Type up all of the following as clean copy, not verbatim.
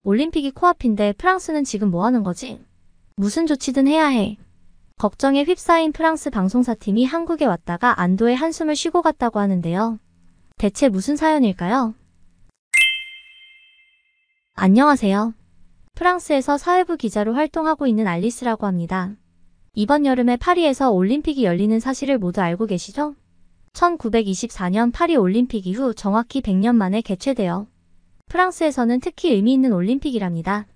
올림픽이 코앞인데 프랑스는 지금 뭐 하는 거지? 무슨 조치든 해야 해. 걱정에 휩싸인 프랑스 방송사팀이 한국에 왔다가 안도의 한숨을 쉬고 갔다고 하는데요. 대체 무슨 사연일까요? 안녕하세요. 프랑스에서 사회부 기자로 활동하고 있는 알리스라고 합니다. 이번 여름에 파리에서 올림픽이 열리는 사실을 모두 알고 계시죠? 1924년 파리 올림픽 이후 정확히 100년 만에 개최되어 프랑스에서는 특히 의미 있는 올림픽이랍니다.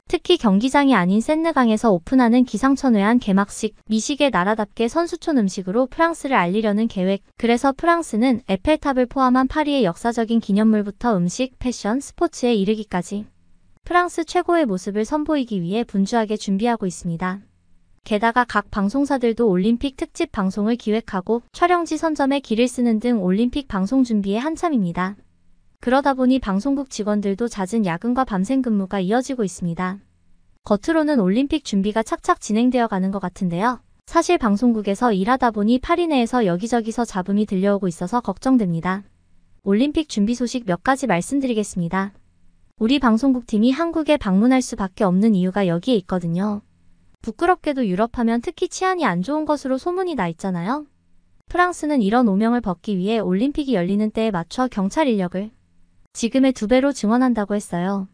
특히 경기장이 아닌 센느강에서 오픈하는 기상천외한 개막식, 미식의 나라답게 선수촌 음식으로 프랑스를 알리려는 계획. 그래서 프랑스는 에펠탑을 포함한 파리의 역사적인 기념물부터 음식, 패션, 스포츠에 이르기까지 프랑스 최고의 모습을 선보이기 위해 분주하게 준비하고 있습니다. 게다가 각 방송사들도 올림픽 특집 방송을 기획하고 촬영지 선점에 길을 쓰는 등 올림픽 방송 준비에 한참입니다. 그러다 보니 방송국 직원들도 잦은 야근과 밤샘 근무가 이어지고 있습니다. 겉으로는 올림픽 준비가 착착 진행되어 가는 것 같은데요. 사실 방송국에서 일하다 보니 파리 내에서 여기저기서 잡음이 들려오고 있어서 걱정됩니다. 올림픽 준비 소식 몇 가지 말씀드리겠습니다. 우리 방송국팀이 한국에 방문할 수밖에 없는 이유가 여기에 있거든요. 부끄럽게도 유럽하면 특히 치안이 안 좋은 것으로 소문이 나 있잖아요. 프랑스는 이런 오명을 벗기 위해 올림픽이 열리는 때에 맞춰 경찰 인력을 지금의 2배로 증원한다고 했어요.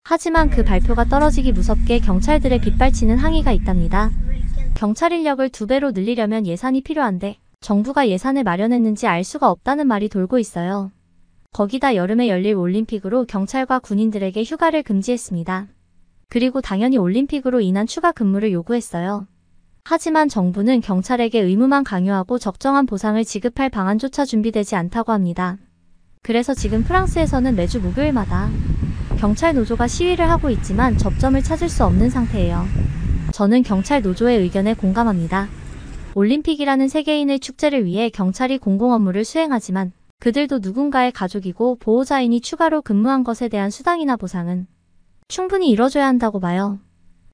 하지만 그 발표가 떨어지기 무섭게 경찰들의 빗발치는 항의가 있답니다. 경찰 인력을 2배로 늘리려면 예산이 필요한데 정부가 예산을 마련했는지 알 수가 없다는 말이 돌고 있어요. 거기다 여름에 열릴 올림픽으로 경찰과 군인들에게 휴가를 금지했습니다. 그리고 당연히 올림픽으로 인한 추가 근무를 요구했어요. 하지만 정부는 경찰에게 의무만 강요하고 적정한 보상을 지급할 방안조차 준비되지 않다고 합니다. 그래서 지금 프랑스에서는 매주 목요일마다 경찰 노조가 시위를 하고 있지만 접점을 찾을 수 없는 상태예요. 저는 경찰 노조의 의견에 공감합니다. 올림픽이라는 세계인의 축제를 위해 경찰이 공공 업무를 수행하지만 그들도 누군가의 가족이고 보호자이니 추가로 근무한 것에 대한 수당이나 보상은 충분히 이뤄줘야 한다고 봐요.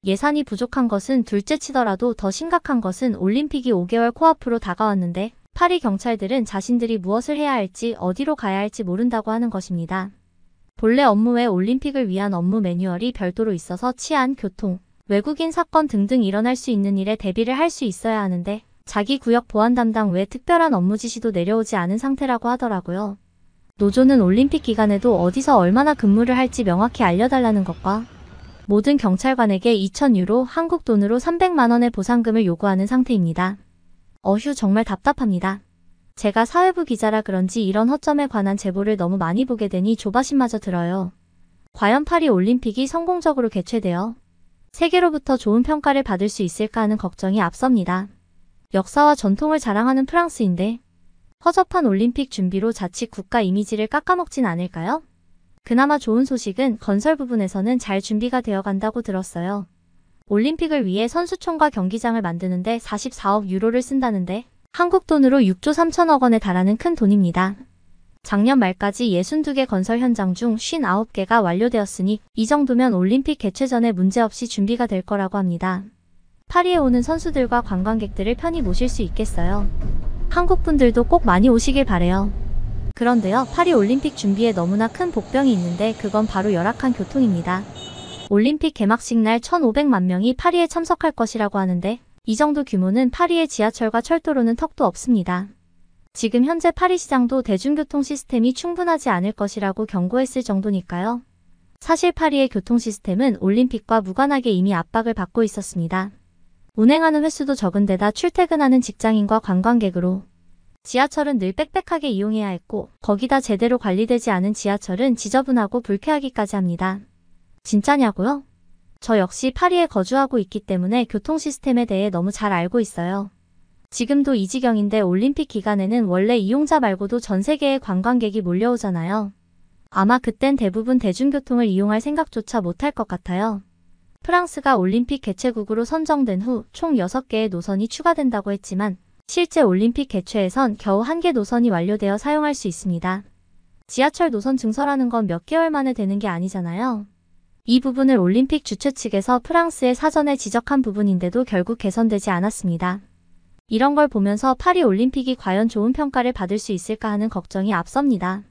예산이 부족한 것은 둘째치더라도 더 심각한 것은 올림픽이 5개월 코앞으로 다가왔는데 파리 경찰들은 자신들이 무엇을 해야 할지 어디로 가야 할지 모른다고 하는 것입니다. 본래 업무 외 올림픽을 위한 업무 매뉴얼이 별도로 있어서 치안, 교통, 외국인 사건 등등 일어날 수 있는 일에 대비를 할 수 있어야 하는데 자기 구역 보안 담당 외 특별한 업무 지시도 내려오지 않은 상태라고 하더라고요. 노조는 올림픽 기간에도 어디서 얼마나 근무를 할지 명확히 알려달라는 것과 모든 경찰관에게 2,000유로, 한국 돈으로 300만 원의 보상금을 요구하는 상태입니다. 어휴, 정말 답답합니다. 제가 사회부 기자라 그런지 이런 허점에 관한 제보를 너무 많이 보게 되니 조바심마저 들어요. 과연 파리 올림픽이 성공적으로 개최되어 세계로부터 좋은 평가를 받을 수 있을까 하는 걱정이 앞섭니다. 역사와 전통을 자랑하는 프랑스인데 허접한 올림픽 준비로 자칫 국가 이미지를 깎아먹진 않을까요? 그나마 좋은 소식은 건설 부분에서는 잘 준비가 되어 간다고 들었어요. 올림픽을 위해 선수촌과 경기장을 만드는데 44억 유로를 쓴다는데 한국 돈으로 6조 3천억 원에 달하는 큰 돈입니다. 작년 말까지 62개 건설 현장 중 59개가 완료되었으니 이 정도면 올림픽 개최 전에 문제없이 준비가 될 거라고 합니다. 파리에 오는 선수들과 관광객들을 편히 모실 수 있겠어요. 한국 분들도 꼭 많이 오시길 바래요. 그런데요, 파리 올림픽 준비에 너무나 큰 복병이 있는데 그건 바로 열악한 교통입니다. 올림픽 개막식 날 1,500만 명이 파리에 참석할 것이라고 하는데 이 정도 규모는 파리의 지하철과 철도로는 턱도 없습니다. 지금 현재 파리 시장도 대중교통 시스템이 충분하지 않을 것이라고 경고했을 정도니까요. 사실 파리의 교통 시스템은 올림픽과 무관하게 이미 압박을 받고 있었습니다. 운행하는 횟수도 적은 데다 출퇴근하는 직장인과 관광객으로 지하철은 늘 빽빽하게 이용해야 했고 거기다 제대로 관리되지 않은 지하철은 지저분하고 불쾌하기까지 합니다. 진짜냐고요? 저 역시 파리에 거주하고 있기 때문에 교통 시스템에 대해 너무 잘 알고 있어요. 지금도 이 지경인데 올림픽 기간에는 원래 이용자 말고도 전 세계의 관광객이 몰려오잖아요. 아마 그땐 대부분 대중교통을 이용할 생각조차 못할 것 같아요. 프랑스가 올림픽 개최국으로 선정된 후 총 6개의 노선이 추가된다고 했지만 실제 올림픽 개최에선 겨우 1개 노선이 완료되어 사용할 수 있습니다. 지하철 노선 증설하는 건 몇 개월 만에 되는 게 아니잖아요. 이 부분을 올림픽 주최 측에서 프랑스에 사전에 지적한 부분인데도 결국 개선되지 않았습니다. 이런 걸 보면서 파리 올림픽이 과연 좋은 평가를 받을 수 있을까 하는 걱정이 앞섭니다.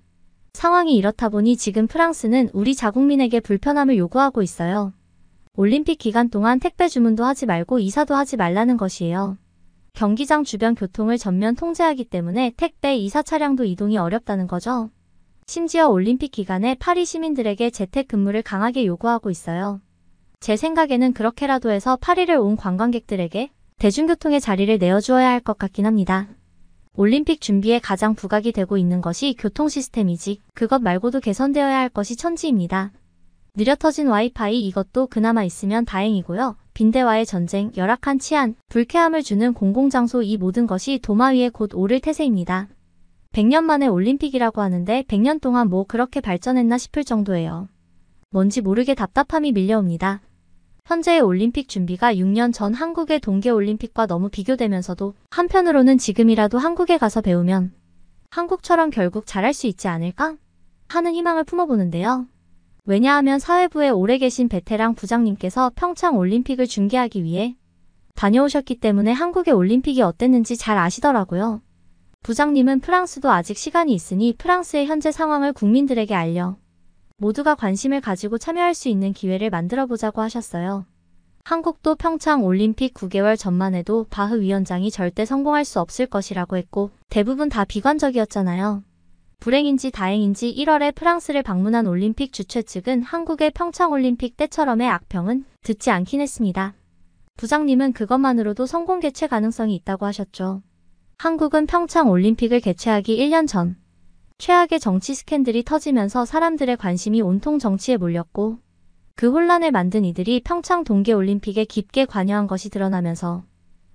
상황이 이렇다 보니 지금 프랑스는 우리 자국민에게 불편함을 요구하고 있어요. 올림픽 기간 동안 택배 주문도 하지 말고 이사도 하지 말라는 것이에요. 경기장 주변 교통을 전면 통제하기 때문에 택배, 이사 차량도 이동이 어렵다는 거죠. 심지어 올림픽 기간에 파리 시민들에게 재택근무를 강하게 요구하고 있어요. 제 생각에는 그렇게라도 해서 파리를 온 관광객들에게 대중교통의 자리를 내어주어야 할 것 같긴 합니다. 올림픽 준비에 가장 부각이 되고 있는 것이 교통 시스템이지 그것 말고도 개선되어야 할 것이 천지입니다. 느려 터진 와이파이 이것도 그나마 있으면 다행이고요. 빈대와의 전쟁, 열악한 치안, 불쾌함을 주는 공공장소 이 모든 것이 도마 위에 곧 오를 태세입니다. 100년 만에 올림픽이라고 하는데 100년 동안 뭐 그렇게 발전했나 싶을 정도예요. 뭔지 모르게 답답함이 밀려옵니다. 현재의 올림픽 준비가 6년 전 한국의 동계올림픽과 너무 비교되면서도 한편으로는 지금이라도 한국에 가서 배우면 한국처럼 결국 잘할 수 있지 않을까? 하는 희망을 품어보는데요. 왜냐하면 사회부에 오래 계신 베테랑 부장님께서 평창 올림픽을 중계하기 위해 다녀오셨기 때문에 한국의 올림픽이 어땠는지 잘 아시더라고요. 부장님은 프랑스도 아직 시간이 있으니 프랑스의 현재 상황을 국민들에게 알려 모두가 관심을 가지고 참여할 수 있는 기회를 만들어보자고 하셨어요. 한국도 평창 올림픽 9개월 전만 해도 바흐 위원장이 절대 성공할 수 없을 것이라고 했고 대부분 다 비관적이었잖아요. 불행인지 다행인지 1월에 프랑스를 방문한 올림픽 주최 측은 한국의 평창 올림픽 때처럼의 악평은 듣지 않긴 했습니다. 부장님은 그것만으로도 성공 개최 가능성이 있다고 하셨죠. 한국은 평창 올림픽을 개최하기 1년 전 최악의 정치 스캔들이 터지면서 사람들의 관심이 온통 정치에 몰렸고 그 혼란을 만든 이들이 평창 동계올림픽에 깊게 관여한 것이 드러나면서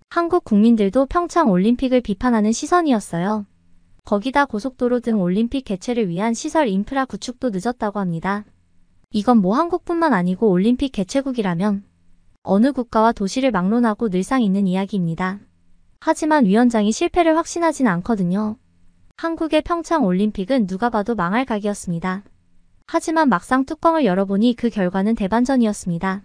한국 국민들도 평창 올림픽을 비판하는 시선이었어요. 거기다 고속도로 등 올림픽 개최를 위한 시설 인프라 구축도 늦었다고 합니다. 이건 뭐 한국뿐만 아니고 올림픽 개최국이라면 어느 국가와 도시를 막론하고 늘상 있는 이야기입니다. 하지만 위원장이 실패를 확신하진 않거든요. 한국의 평창 올림픽은 누가 봐도 망할 각이었습니다. 하지만 막상 뚜껑을 열어보니 그 결과는 대반전이었습니다.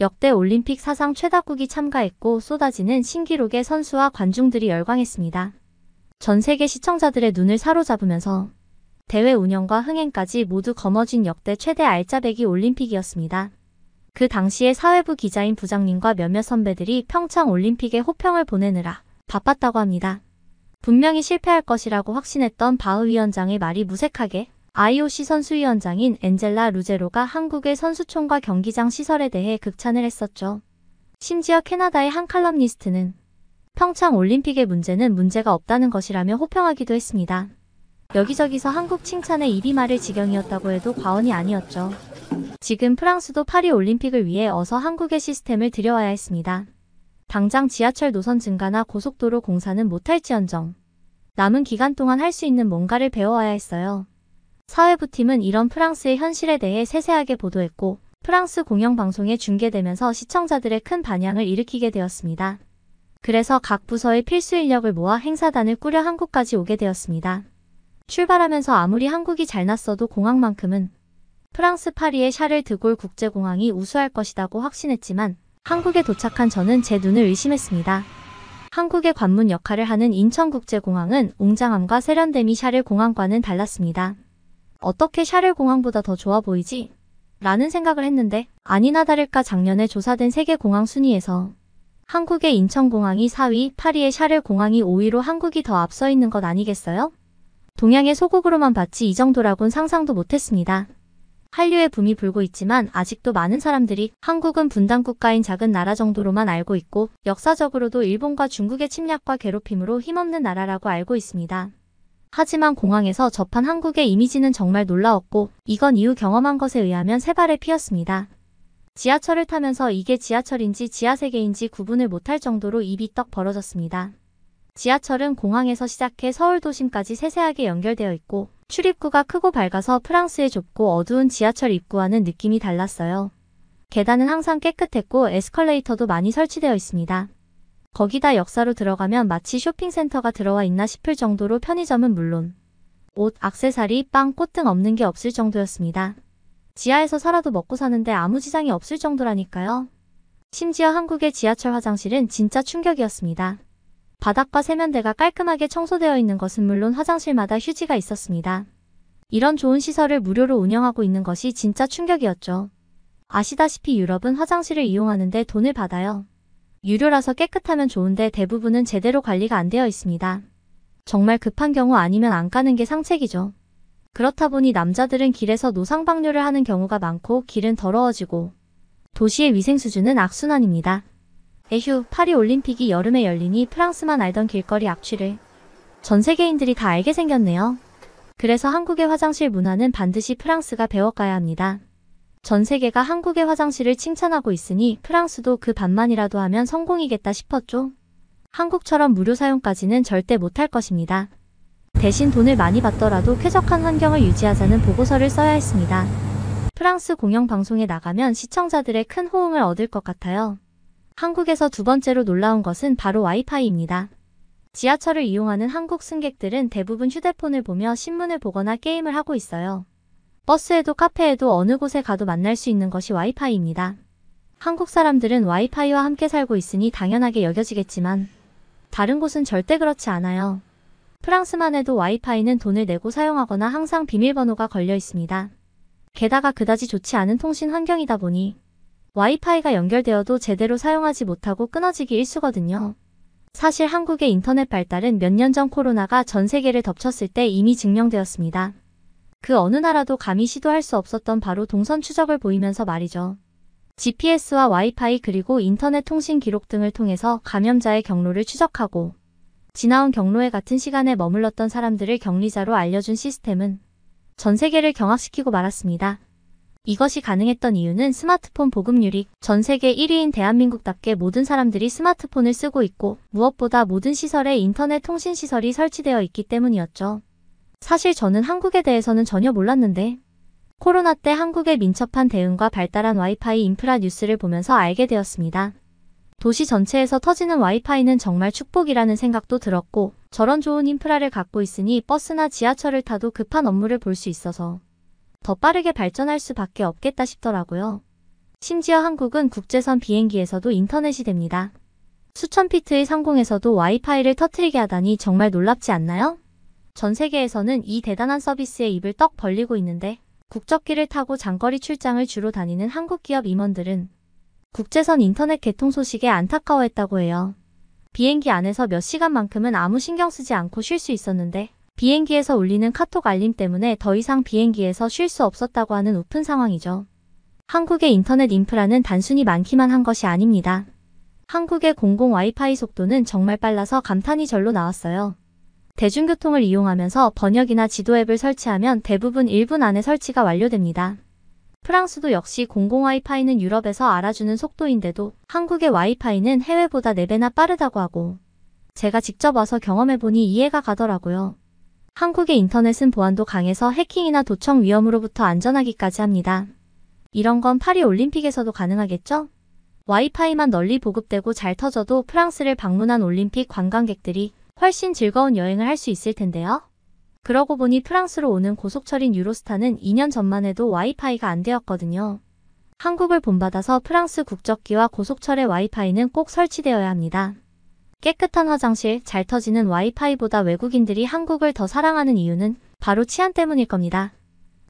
역대 올림픽 사상 최다국이 참가했고 쏟아지는 신기록의 선수와 관중들이 열광했습니다. 전 세계 시청자들의 눈을 사로잡으면서 대회 운영과 흥행까지 모두 거머쥔 역대 최대 알짜배기 올림픽이었습니다. 그 당시에 사회부 기자인 부장님과 몇몇 선배들이 평창 올림픽에 호평을 보내느라 바빴다고 합니다. 분명히 실패할 것이라고 확신했던 바흐 위원장의 말이 무색하게 IOC 선수위원장인 엔젤라 루제로가 한국의 선수촌과 경기장 시설에 대해 극찬을 했었죠. 심지어 캐나다의 한 칼럼니스트는 평창 올림픽의 문제는 문제가 없다는 것이라며 호평하기도 했습니다. 여기저기서 한국 칭찬에 입이 마를 지경이었다고 해도 과언이 아니었죠. 지금 프랑스도 파리 올림픽을 위해 어서 한국의 시스템을 들여와야 했습니다. 당장 지하철 노선 증가나 고속도로 공사는 못할지언정 남은 기간 동안 할 수 있는 뭔가를 배워와야 했어요. 사회부팀은 이런 프랑스의 현실에 대해 세세하게 보도했고 프랑스 공영방송에 중계되면서 시청자들의 큰 반향을 일으키게 되었습니다. 그래서 각 부서의 필수 인력을 모아 행사단을 꾸려 한국까지 오게 되었습니다. 출발하면서 아무리 한국이 잘났어도 공항만큼은 프랑스 파리의 샤를 드골 국제공항이 우수할 것이라고 확신했지만 한국에 도착한 저는 제 눈을 의심했습니다. 한국의 관문 역할을 하는 인천국제공항은 웅장함과 세련됨이 샤를 공항과는 달랐습니다. 어떻게 샤를 공항보다 더 좋아 보이지? 라는 생각을 했는데 아니나 다를까 작년에 조사된 세계 공항 순위에서 한국의 인천공항이 4위, 파리의 샤를 공항이 5위로 한국이 더 앞서 있는 것 아니겠어요? 동양의 소국으로만 봤지 이 정도라곤 상상도 못했습니다. 한류의 붐이 불고 있지만 아직도 많은 사람들이 한국은 분단국가인 작은 나라 정도로만 알고 있고 역사적으로도 일본과 중국의 침략과 괴롭힘으로 힘없는 나라라고 알고 있습니다. 하지만 공항에서 접한 한국의 이미지는 정말 놀라웠고 이건 이후 경험한 것에 의하면 새 발을 피웠습니다. 지하철을 타면서 이게 지하철인지 지하세계인지 구분을 못할 정도로 입이 떡 벌어졌습니다. 지하철은 공항에서 시작해 서울 도심까지 세세하게 연결되어 있고 출입구가 크고 밝아서 프랑스의 좁고 어두운 지하철 입구와는 느낌이 달랐어요. 계단은 항상 깨끗했고 에스컬레이터도 많이 설치되어 있습니다. 거기다 역사로 들어가면 마치 쇼핑센터가 들어와 있나 싶을 정도로 편의점은 물론 옷, 액세서리, 빵, 꽃 등 없는 게 없을 정도였습니다. 지하에서 살아도 먹고 사는데 아무 지장이 없을 정도라니까요. 심지어 한국의 지하철 화장실은 진짜 충격이었습니다. 바닥과 세면대가 깔끔하게 청소되어 있는 것은 물론 화장실마다 휴지가 있었습니다. 이런 좋은 시설을 무료로 운영하고 있는 것이 진짜 충격이었죠. 아시다시피 유럽은 화장실을 이용하는데 돈을 받아요. 유료라서 깨끗하면 좋은데 대부분은 제대로 관리가 안 되어 있습니다. 정말 급한 경우 아니면 안 가는 게 상책이죠. 그렇다 보니 남자들은 길에서 노상방뇨를 하는 경우가 많고 길은 더러워지고 도시의 위생 수준은 악순환입니다. 에휴, 파리 올림픽이 여름에 열리니 프랑스만 알던 길거리 악취를 전 세계인들이 다 알게 생겼네요. 그래서 한국의 화장실 문화는 반드시 프랑스가 배워가야 합니다. 전 세계가 한국의 화장실을 칭찬하고 있으니 프랑스도 그 반만이라도 하면 성공이겠다 싶었죠. 한국처럼 무료 사용까지는 절대 못할 것입니다. 대신 돈을 많이 받더라도 쾌적한 환경을 유지하자는 보고서를 써야 했습니다. 프랑스 공영방송에 나가면 시청자들의 큰 호응을 얻을 것 같아요. 한국에서 두 번째로 놀라운 것은 바로 와이파이입니다. 지하철을 이용하는 한국 승객들은 대부분 휴대폰을 보며 신문을 보거나 게임을 하고 있어요. 버스에도 카페에도 어느 곳에 가도 만날 수 있는 것이 와이파이입니다. 한국 사람들은 와이파이와 함께 살고 있으니 당연하게 여겨지겠지만 다른 곳은 절대 그렇지 않아요. 프랑스만 해도 와이파이는 돈을 내고 사용하거나 항상 비밀번호가 걸려 있습니다. 게다가 그다지 좋지 않은 통신 환경이다 보니 와이파이가 연결되어도 제대로 사용하지 못하고 끊어지기 일쑤거든요. 사실 한국의 인터넷 발달은 몇 년 전 코로나가 전 세계를 덮쳤을 때 이미 증명되었습니다. 그 어느 나라도 감히 시도할 수 없었던 바로 동선 추적을 보이면서 말이죠. GPS와 와이파이 그리고 인터넷 통신 기록 등을 통해서 감염자의 경로를 추적하고 지나온 경로에 같은 시간에 머물렀던 사람들을 격리자로 알려준 시스템은 전 세계를 경악시키고 말았습니다. 이것이 가능했던 이유는 스마트폰 보급률이 전 세계 1위인 대한민국답게 모든 사람들이 스마트폰을 쓰고 있고 무엇보다 모든 시설에 인터넷 통신 시설이 설치되어 있기 때문이었죠. 사실 저는 한국에 대해서는 전혀 몰랐는데 코로나 때 한국의 민첩한 대응과 발달한 와이파이 인프라 뉴스를 보면서 알게 되었습니다. 도시 전체에서 터지는 와이파이는 정말 축복이라는 생각도 들었고 저런 좋은 인프라를 갖고 있으니 버스나 지하철을 타도 급한 업무를 볼 수 있어서 더 빠르게 발전할 수밖에 없겠다 싶더라고요. 심지어 한국은 국제선 비행기에서도 인터넷이 됩니다. 수천 피트의 상공에서도 와이파이를 터뜨리게 하다니 정말 놀랍지 않나요? 전 세계에서는 이 대단한 서비스에 입을 떡 벌리고 있는데 국적기를 타고 장거리 출장을 주로 다니는 한국 기업 임원들은 국제선 인터넷 개통 소식에 안타까워했다고 해요. 비행기 안에서 몇 시간만큼은 아무 신경 쓰지 않고 쉴 수 있었는데 비행기에서 울리는 카톡 알림 때문에 더 이상 비행기에서 쉴 수 없었다고 하는 우픈 상황이죠. 한국의 인터넷 인프라는 단순히 많기만 한 것이 아닙니다. 한국의 공공 와이파이 속도는 정말 빨라서 감탄이 절로 나왔어요. 대중교통을 이용하면서 번역이나 지도 앱을 설치하면 대부분 1분 안에 설치가 완료됩니다. 프랑스도 역시 공공 와이파이는 유럽에서 알아주는 속도인데도 한국의 와이파이는 해외보다 4배나 빠르다고 하고 제가 직접 와서 경험해보니 이해가 가더라고요. 한국의 인터넷은 보안도 강해서 해킹이나 도청 위험으로부터 안전하기까지 합니다. 이런 건 파리 올림픽에서도 가능하겠죠? 와이파이만 널리 보급되고 잘 터져도 프랑스를 방문한 올림픽 관광객들이 훨씬 즐거운 여행을 할 수 있을 텐데요. 그러고 보니 프랑스로 오는 고속철인 유로스타는 2년 전만 해도 와이파이가 안 되었거든요. 한국을 본받아서 프랑스 국적기와 고속철의 와이파이는 꼭 설치되어야 합니다. 깨끗한 화장실, 잘 터지는 와이파이보다 외국인들이 한국을 더 사랑하는 이유는 바로 치안 때문일 겁니다.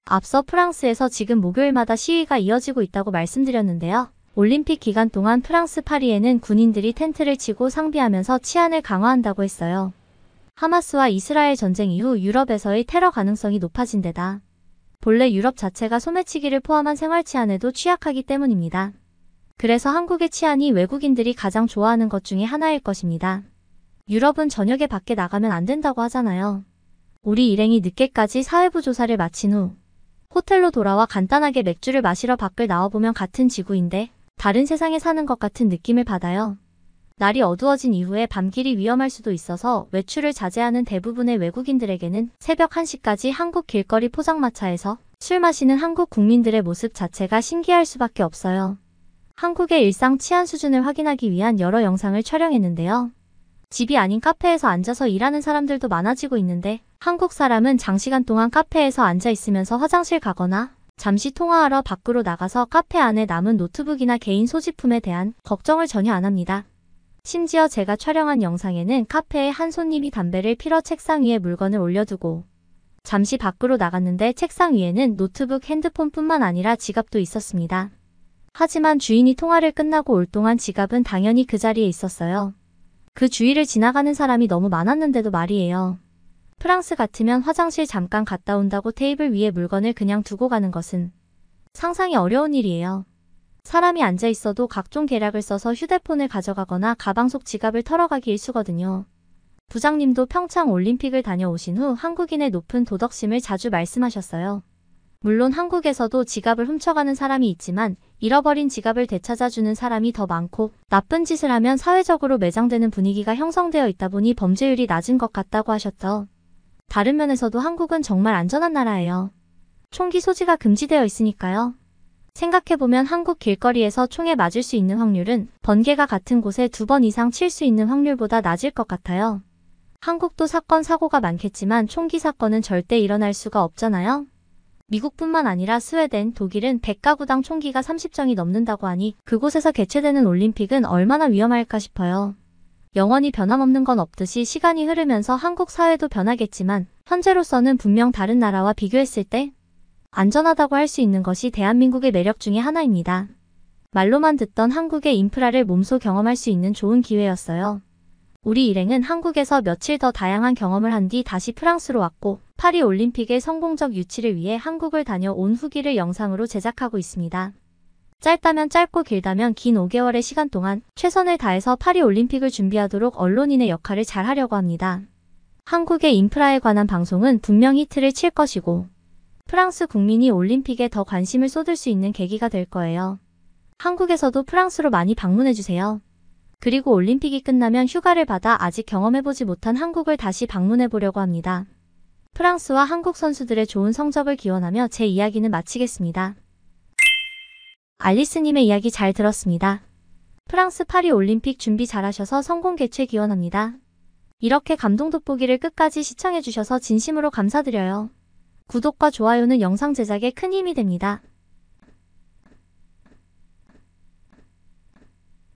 앞서 프랑스에서 지금 목요일마다 시위가 이어지고 있다고 말씀드렸는데요. 올림픽 기간 동안 프랑스 파리에는 군인들이 텐트를 치고 상비하면서 치안을 강화한다고 했어요. 하마스와 이스라엘 전쟁 이후 유럽에서의 테러 가능성이 높아진 데다 본래 유럽 자체가 소매치기를 포함한 생활 치안에도 취약하기 때문입니다. 그래서 한국의 치안이 외국인들이 가장 좋아하는 것 중에 하나일 것입니다. 유럽은 저녁에 밖에 나가면 안 된다고 하잖아요. 우리 일행이 늦게까지 사회부 조사를 마친 후 호텔로 돌아와 간단하게 맥주를 마시러 밖을 나와보면 같은 지구인데 다른 세상에 사는 것 같은 느낌을 받아요. 날이 어두워진 이후에 밤길이 위험할 수도 있어서 외출을 자제하는 대부분의 외국인들에게는 새벽 1시까지 한국 길거리 포장마차에서 술 마시는 한국 국민들의 모습 자체가 신기할 수밖에 없어요. 한국의 일상 치안 수준을 확인하기 위한 여러 영상을 촬영했는데요. 집이 아닌 카페에서 앉아서 일하는 사람들도 많아지고 있는데 한국 사람은 장시간 동안 카페에서 앉아 있으면서 화장실 가거나 잠시 통화하러 밖으로 나가서 카페 안에 남은 노트북이나 개인 소지품에 대한 걱정을 전혀 안 합니다. 심지어 제가 촬영한 영상에는 카페에 한 손님이 담배를 피러 책상 위에 물건을 올려두고 잠시 밖으로 나갔는데 책상 위에는 노트북, 핸드폰뿐만 아니라 지갑도 있었습니다. 하지만 주인이 통화를 끝나고 올 동안 지갑은 당연히 그 자리에 있었어요. 그 주위를 지나가는 사람이 너무 많았는데도 말이에요. 프랑스 같으면 화장실 잠깐 갔다 온다고 테이블 위에 물건을 그냥 두고 가는 것은 상상이 어려운 일이에요. 사람이 앉아 있어도 각종 계략을 써서 휴대폰을 가져가거나 가방 속 지갑을 털어가기 일쑤거든요. 부장님도 평창 올림픽을 다녀오신 후 한국인의 높은 도덕심을 자주 말씀하셨어요. 물론 한국에서도 지갑을 훔쳐가는 사람이 있지만 잃어버린 지갑을 되찾아주는 사람이 더 많고 나쁜 짓을 하면 사회적으로 매장되는 분위기가 형성되어 있다 보니 범죄율이 낮은 것 같다고 하셨죠. 다른 면에서도 한국은 정말 안전한 나라예요. 총기 소지가 금지되어 있으니까요. 생각해보면 한국 길거리에서 총에 맞을 수 있는 확률은 번개가 같은 곳에 2번 이상 칠 수 있는 확률보다 낮을 것 같아요. 한국도 사건, 사고가 많겠지만 총기 사건은 절대 일어날 수가 없잖아요. 미국뿐만 아니라 스웨덴, 독일은 100가구당 총기가 30정이 넘는다고 하니 그곳에서 개최되는 올림픽은 얼마나 위험할까 싶어요. 영원히 변함없는 건 없듯이 시간이 흐르면서 한국 사회도 변하겠지만 현재로서는 분명 다른 나라와 비교했을 때 안전하다고 할 수 있는 것이 대한민국의 매력 중에 하나입니다. 말로만 듣던 한국의 인프라를 몸소 경험할 수 있는 좋은 기회였어요. 우리 일행은 한국에서 며칠 더 다양한 경험을 한 뒤 다시 프랑스로 왔고 파리 올림픽의 성공적 유치를 위해 한국을 다녀온 후기를 영상으로 제작하고 있습니다. 짧다면 짧고 길다면 긴 5개월의 시간 동안 최선을 다해서 파리 올림픽을 준비하도록 언론인의 역할을 잘 하려고 합니다. 한국의 인프라에 관한 방송은 분명 히트를 칠 것이고 프랑스 국민이 올림픽에 더 관심을 쏟을 수 있는 계기가 될 거예요. 한국에서도 프랑스로 많이 방문해주세요. 그리고 올림픽이 끝나면 휴가를 받아 아직 경험해보지 못한 한국을 다시 방문해보려고 합니다. 프랑스와 한국 선수들의 좋은 성적을 기원하며 제 이야기는 마치겠습니다. 알리스님의 이야기 잘 들었습니다. 프랑스 파리 올림픽 준비 잘하셔서 성공 개최 기원합니다. 이렇게 감동 돋보기를 끝까지 시청해주셔서 진심으로 감사드려요. 구독과 좋아요는 영상 제작에 큰 힘이 됩니다.